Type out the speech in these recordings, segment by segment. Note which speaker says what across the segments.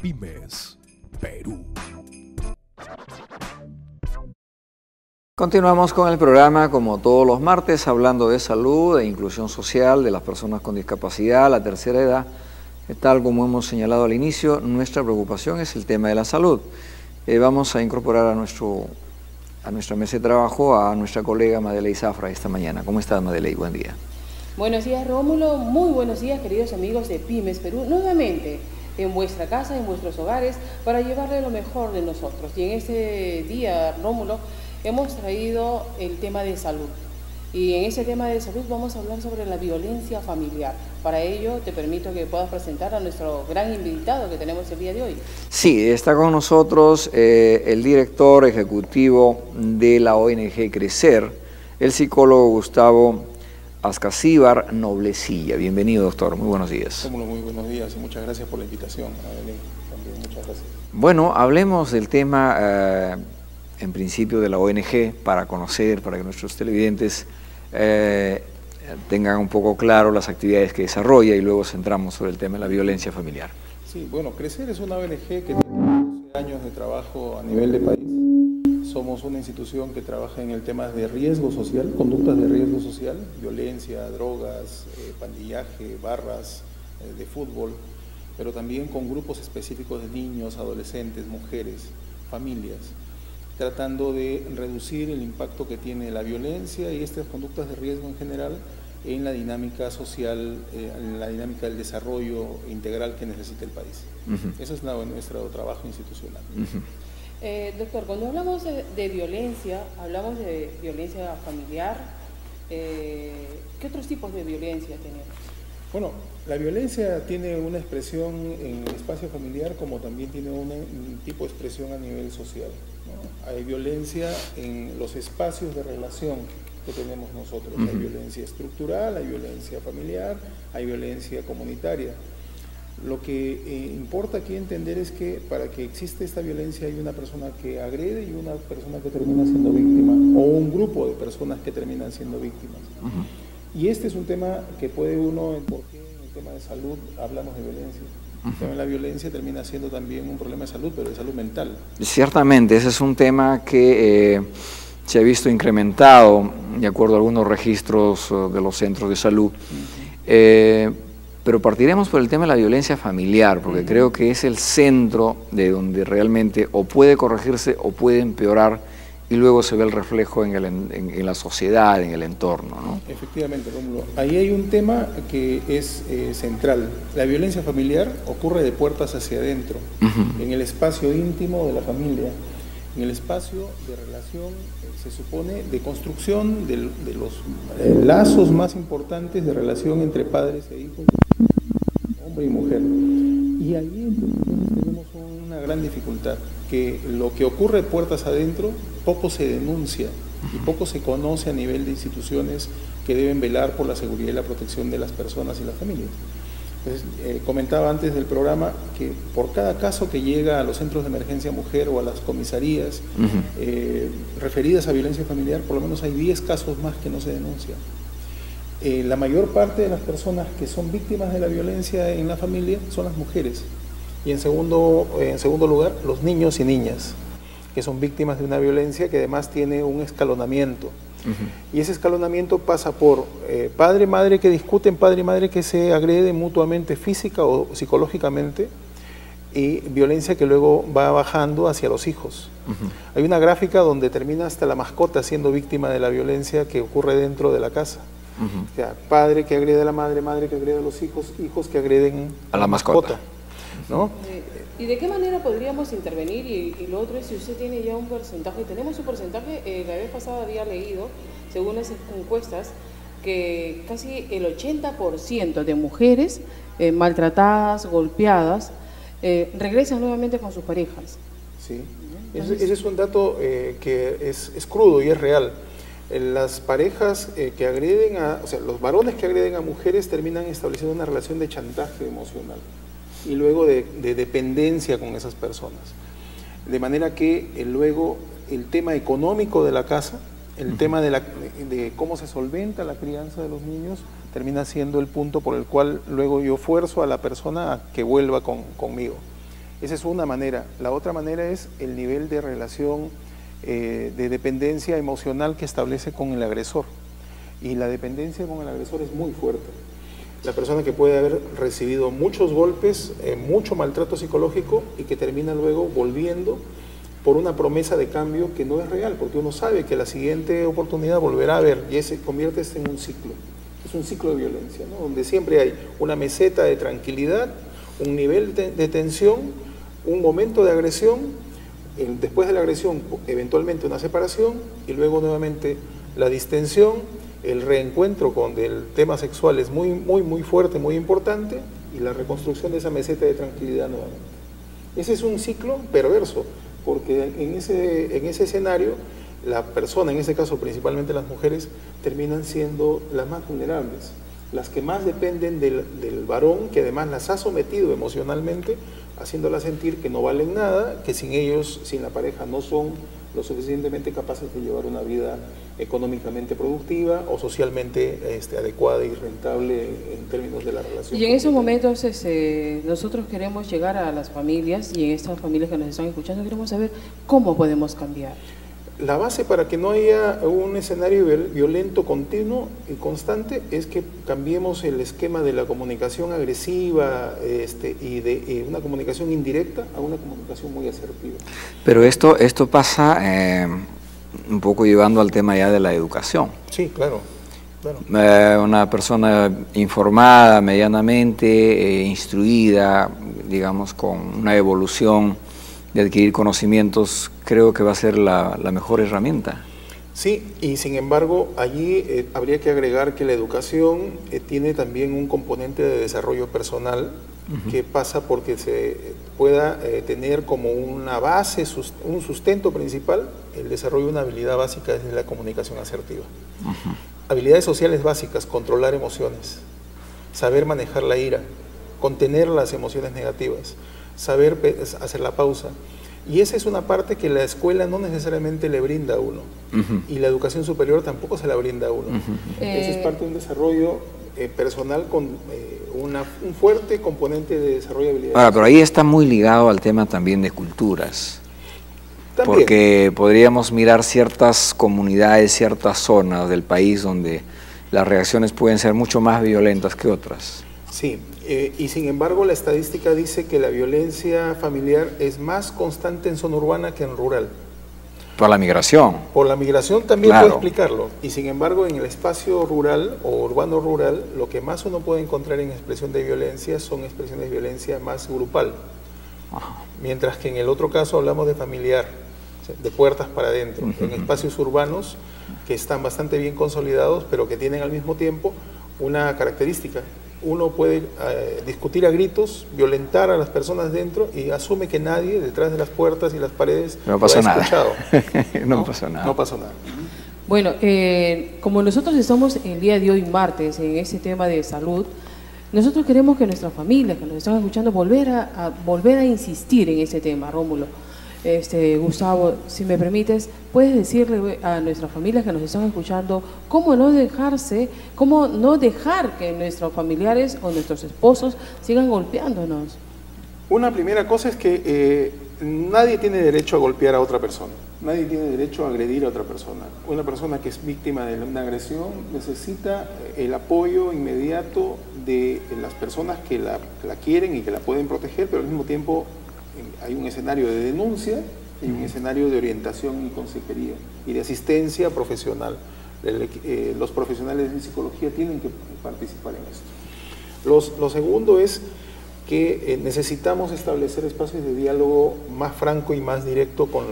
Speaker 1: Pymes, Perú.
Speaker 2: Continuamos con el programa como todos los martes, hablando de salud, de inclusión social, de las personas con discapacidad, la tercera edad. Tal como hemos señalado al inicio, nuestra preocupación es el tema de la salud. Vamos a incorporar a nuestra mesa de trabajo a nuestra colega Madeley Zafra esta mañana. ¿Cómo estás, Madeley? Buen día.
Speaker 3: Buenos días, Rómulo. Muy buenos días, queridos amigos de Pymes Perú. Nuevamente en vuestra casa, en vuestros hogares, para llevarle lo mejor de nosotros. Y en este día, Rómulo, hemos traído el tema de salud. Y en ese tema de salud vamos a hablar sobre la violencia familiar. Para ello te permito que puedas presentar a nuestro gran invitado que tenemos el día de hoy.
Speaker 2: Sí, está con nosotros el director ejecutivo de la ONG Crecer, el psicólogo Gustavo Ascasíbar Noblecilla. Bienvenido, doctor. Muy buenos días.
Speaker 4: Rómulo, muy buenos días y muchas gracias por la invitación. También muchas gracias.
Speaker 2: Bueno, hablemos del tema en principio de la ONG para conocer, para que nuestros televidentes tengan un poco claro las actividades que desarrolla y luego centramos sobre el tema de la violencia familiar.
Speaker 4: Sí, bueno, Crecer es una ONG que tiene 12 años de trabajo a nivel de país. Somos una institución que trabaja en el tema de riesgo social, conductas de riesgo social, violencia, drogas, pandillaje, barras de fútbol, pero también con grupos específicos de niños, adolescentes, mujeres, familias, tratando de reducir el impacto que tiene la violencia y estas conductas de riesgo en general en la dinámica social, en la dinámica del desarrollo integral que necesita el país. Ese es nuestro trabajo institucional.
Speaker 3: Doctor, cuando hablamos de violencia, hablamos de violencia familiar. ¿Qué otros tipos de violencia tenemos?
Speaker 4: Bueno, la violencia tiene una expresión en el espacio familiar como también tiene un tipo de expresión a nivel social, ¿no? Hay violencia en los espacios de relación que tenemos nosotros. Hay violencia estructural, hay violencia familiar, hay violencia comunitaria. Lo que importa aquí entender es que para que exista esta violencia hay una persona que agrede y una persona que termina siendo víctima, o un grupo de personas que terminan siendo víctimas. Y este es un tema que puede uno, porque en el tema de salud hablamos de violencia. El tema de la violencia termina siendo también un problema de salud, pero de salud mental.
Speaker 2: Ciertamente, ese es un tema que se ha visto incrementado, de acuerdo a algunos registros de los centros de salud. Pero partiremos por el tema de la violencia familiar, porque creo que es el centro de donde realmente o puede corregirse o puede empeorar y luego se ve el reflejo en la sociedad, en el entorno, ¿no?
Speaker 4: Efectivamente, Rómulo. Ahí hay un tema que es central. La violencia familiar ocurre de puertas hacia adentro, en el espacio íntimo de la familia, en el espacio de relación, se supone, de construcción de los lazos más importantes de relación entre padres e hijos, hombre y mujer. Y ahí tenemos una gran dificultad, que lo que ocurre puertas adentro poco se denuncia y poco se conoce a nivel de instituciones que deben velar por la seguridad y la protección de las personas y las familias. Entonces, comentaba antes del programa que por cada caso que llega a los centros de emergencia mujer o a las comisarías referidas a violencia familiar, por lo menos hay 10 casos más que no se denuncian. La mayor parte de las personas que son víctimas de la violencia en la familia son las mujeres. Y en segundo lugar, los niños y niñas, que son víctimas de una violencia que además tiene un escalonamiento. Y ese escalonamiento pasa por padre y madre que discuten, padre y madre que se agreden mutuamente física o psicológicamente, y violencia que luego va bajando hacia los hijos. Hay una gráfica donde termina hasta la mascota siendo víctima de la violencia que ocurre dentro de la casa. O sea, padre que agrede a la madre, madre que agrede a los hijos, hijos que agreden a la mascota, ¿no?
Speaker 3: ¿Y de qué manera podríamos intervenir? Y lo otro es si usted tiene ya un porcentaje. Tenemos un porcentaje, la vez pasada había leído, según las encuestas, que casi el 80% de mujeres maltratadas, golpeadas, regresan nuevamente con sus parejas.
Speaker 4: Sí, ese es un dato que es crudo y es real. Las parejas que agreden o sea, los varones que agreden a mujeres terminan estableciendo una relación de chantaje emocional y luego de dependencia con esas personas. De manera que luego el tema económico de la casa, el tema de cómo se solventa la crianza de los niños, termina siendo el punto por el cual luego yo fuerzo a la persona a que vuelva conmigo. Esa es una manera. La otra manera es el nivel de relación de dependencia emocional que establece con el agresor. Y la dependencia con el agresor es muy fuerte. La persona que puede haber recibido muchos golpes, mucho maltrato psicológico y que termina luego volviendo por una promesa de cambio que no es real, porque uno sabe que la siguiente oportunidad volverá a haber y se convierte en un ciclo. Es un ciclo de violencia, ¿no? Donde siempre hay una meseta de tranquilidad, un nivel de tensión, un momento de agresión, después de la agresión eventualmente una separación y luego nuevamente la distensión, el reencuentro con el tema sexual es muy fuerte, muy importante y la reconstrucción de esa meseta de tranquilidad nuevamente. Ese es un ciclo perverso, porque en ese escenario la persona, en este caso principalmente las mujeres, terminan siendo las más vulnerables, las que más dependen del varón, que además las ha sometido emocionalmente, haciéndolas sentir que no valen nada, que sin ellos, sin la pareja, no son lo suficientemente capaces de llevar una vida económicamente productiva o socialmente adecuada y rentable en términos de la relación.
Speaker 3: Y en esos momentos nosotros queremos llegar a las familias, y en estas familias que nos están escuchando queremos saber cómo podemos cambiar.
Speaker 4: La base para que no haya un escenario violento continuo y constante es que cambiemos el esquema de la comunicación agresiva y de una comunicación indirecta a una comunicación muy asertiva.
Speaker 2: Pero esto pasa un poco llevando al tema ya de la educación.
Speaker 4: Sí, claro.
Speaker 2: Una persona informada, medianamente instruida, digamos, con una evolución de adquirir conocimientos, creo que va a ser la mejor herramienta.
Speaker 4: Sí, y sin embargo, allí habría que agregar que la educación tiene también un componente de desarrollo personal que pasa porque se pueda tener como una base, un sustento principal, el desarrollo de una habilidad básica es la comunicación asertiva. Habilidades sociales básicas, controlar emociones, saber manejar la ira, contener las emociones negativas, saber hacer la pausa. Y esa es una parte que la escuela no necesariamente le brinda a uno. Y la educación superior tampoco se la brinda a uno. Esa es parte de un desarrollo personal con un fuerte componente de desarrollo de habilidades.
Speaker 2: Ahora, pero ahí está muy ligado al tema también de culturas. También. Porque podríamos mirar ciertas comunidades, ciertas zonas del país donde las reacciones pueden ser mucho más violentas que otras.
Speaker 4: Sí, y sin embargo la estadística dice que la violencia familiar es más constante en zona urbana que en rural.
Speaker 2: Por la migración.
Speaker 4: Por la migración también
Speaker 2: claro.
Speaker 4: Puede explicarlo. Y sin embargo en el espacio rural o urbano rural, lo que más uno puede encontrar en expresión de violencia son expresiones de violencia más grupal. Mientras que en el otro caso hablamos de familiar, de puertas para adentro, en espacios urbanos que están bastante bien consolidados, pero que tienen al mismo tiempo una característica. Uno puede discutir a gritos, violentar a las personas dentro y asume que nadie detrás de las puertas y las paredes
Speaker 2: no pasó
Speaker 4: lo ha escuchado.
Speaker 2: No pasó nada.
Speaker 4: No pasó nada.
Speaker 3: Bueno, como nosotros estamos el día de hoy, martes, en ese tema de salud, nosotros queremos que nuestras familias que nos están escuchando volver a insistir en ese tema, Rómulo. Gustavo, si me permites, puedes decirle a nuestras familias que nos están escuchando cómo no dejar que nuestros familiares o nuestros esposos sigan golpeándonos.
Speaker 4: Una primera cosa es que nadie tiene derecho a golpear a otra persona, nadie tiene derecho a agredir a otra persona. Una persona que es víctima de una agresión necesita el apoyo inmediato de las personas que la quieren y que la pueden proteger, pero al mismo tiempo hay un escenario de denuncia y un escenario de orientación y consejería y de asistencia profesional. Los profesionales de psicología tienen que participar en esto. Lo segundo es que necesitamos establecer espacios de diálogo más franco y más directo con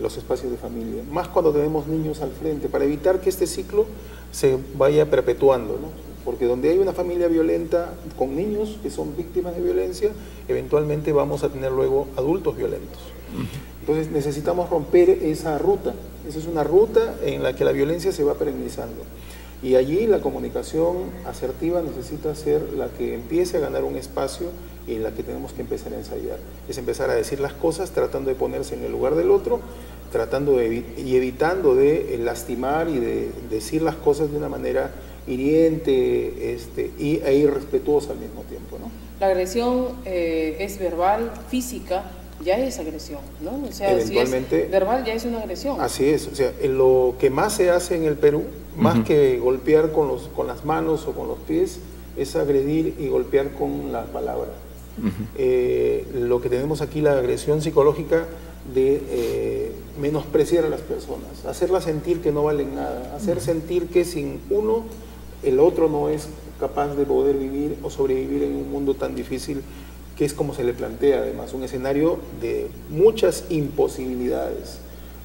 Speaker 4: los espacios de familia, más cuando tenemos niños al frente, para evitar que este ciclo se vaya perpetuando, ¿no? Porque donde hay una familia violenta con niños que son víctimas de violencia, eventualmente vamos a tener luego adultos violentos. Entonces necesitamos romper esa ruta. Esa es una ruta en la que la violencia se va perennizando. Y allí la comunicación asertiva necesita ser la que empiece a ganar un espacio y en la que tenemos que empezar a ensayar. Es empezar a decir las cosas tratando de ponerse en el lugar del otro, evitando de lastimar y de decir las cosas de una manera hiriente e irrespetuosa al mismo tiempo, ¿no?
Speaker 3: La agresión es verbal, física, ya es agresión, ¿no? O sea, si es verbal ya es una agresión.
Speaker 4: Así es, o sea, lo que más se hace en el Perú, más que golpear con las manos o con los pies, es agredir y golpear con la palabra. Lo que tenemos aquí, la agresión psicológica de menospreciar a las personas, hacerlas sentir que no valen nada, hacer sentir que sin uno, el otro no es capaz de poder vivir o sobrevivir en un mundo tan difícil, que es como se le plantea además, un escenario de muchas imposibilidades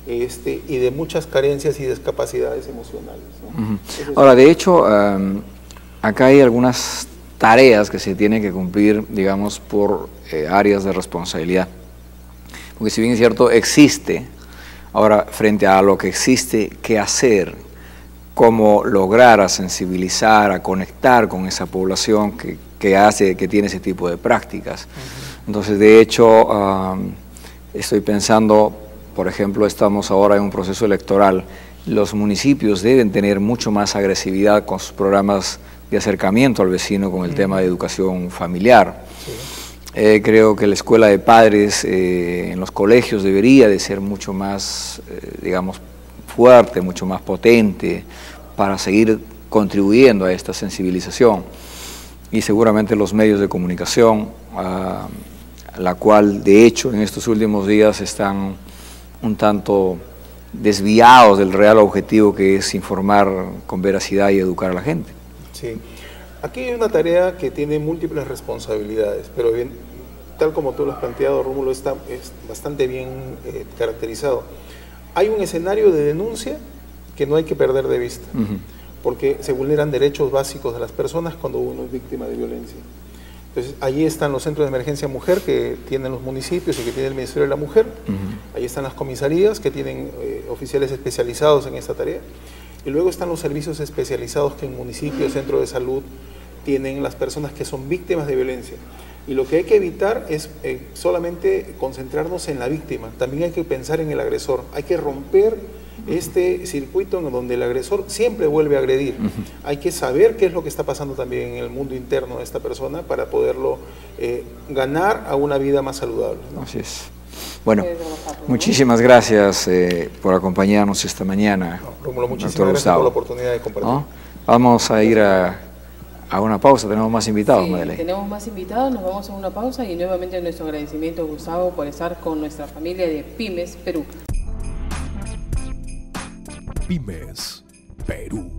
Speaker 4: y de muchas carencias y discapacidades emocionales, ¿no?
Speaker 2: Ahora, de hecho, acá hay algunas tareas que se tienen que cumplir, digamos, por áreas de responsabilidad. Porque si bien es cierto, existe, ahora frente a lo que existe, ¿qué hacer? Cómo lograr a sensibilizar, a conectar con esa población que tiene ese tipo de prácticas. Entonces, de hecho, estoy pensando, por ejemplo, estamos ahora en un proceso electoral. Los municipios deben tener mucho más agresividad con sus programas de acercamiento al vecino con el tema de educación familiar. Creo que la escuela de padres en los colegios debería de ser mucho más, digamos, fuerte, mucho más potente para seguir contribuyendo a esta sensibilización. Y seguramente los medios de comunicación, la cual de hecho en estos últimos días están un tanto desviados del real objetivo, que es informar con veracidad y educar a la gente.
Speaker 4: Sí, aquí hay una tarea que tiene múltiples responsabilidades, pero bien, tal como tú lo has planteado, Rómulo, es bastante bien caracterizado. Hay un escenario de denuncia que no hay que perder de vista, porque se vulneran derechos básicos de las personas cuando uno es víctima de violencia. Entonces, allí están los centros de emergencia mujer que tienen los municipios y que tiene el Ministerio de la Mujer. Allí están las comisarías que tienen oficiales especializados en esta tarea. Y luego están los servicios especializados que en municipios, centros de salud, tienen las personas que son víctimas de violencia. Y lo que hay que evitar es solamente concentrarnos en la víctima. También hay que pensar en el agresor. Hay que romper este circuito en donde el agresor siempre vuelve a agredir. Hay que saber qué es lo que está pasando también en el mundo interno de esta persona para poderlo ganar a una vida más saludable, ¿no?
Speaker 2: Así es. Bueno, muchísimas gracias por acompañarnos esta mañana.
Speaker 4: Rómulo, muchísimas gracias por la oportunidad de compartir.
Speaker 2: ¿No? Vamos a ir a una pausa, tenemos más invitados,
Speaker 3: sí,
Speaker 2: Madeleine.
Speaker 3: Tenemos más invitados, nos vamos a una pausa y nuevamente nuestro agradecimiento, Gustavo, por estar con nuestra familia de Pymes Perú.
Speaker 1: Pymes Perú.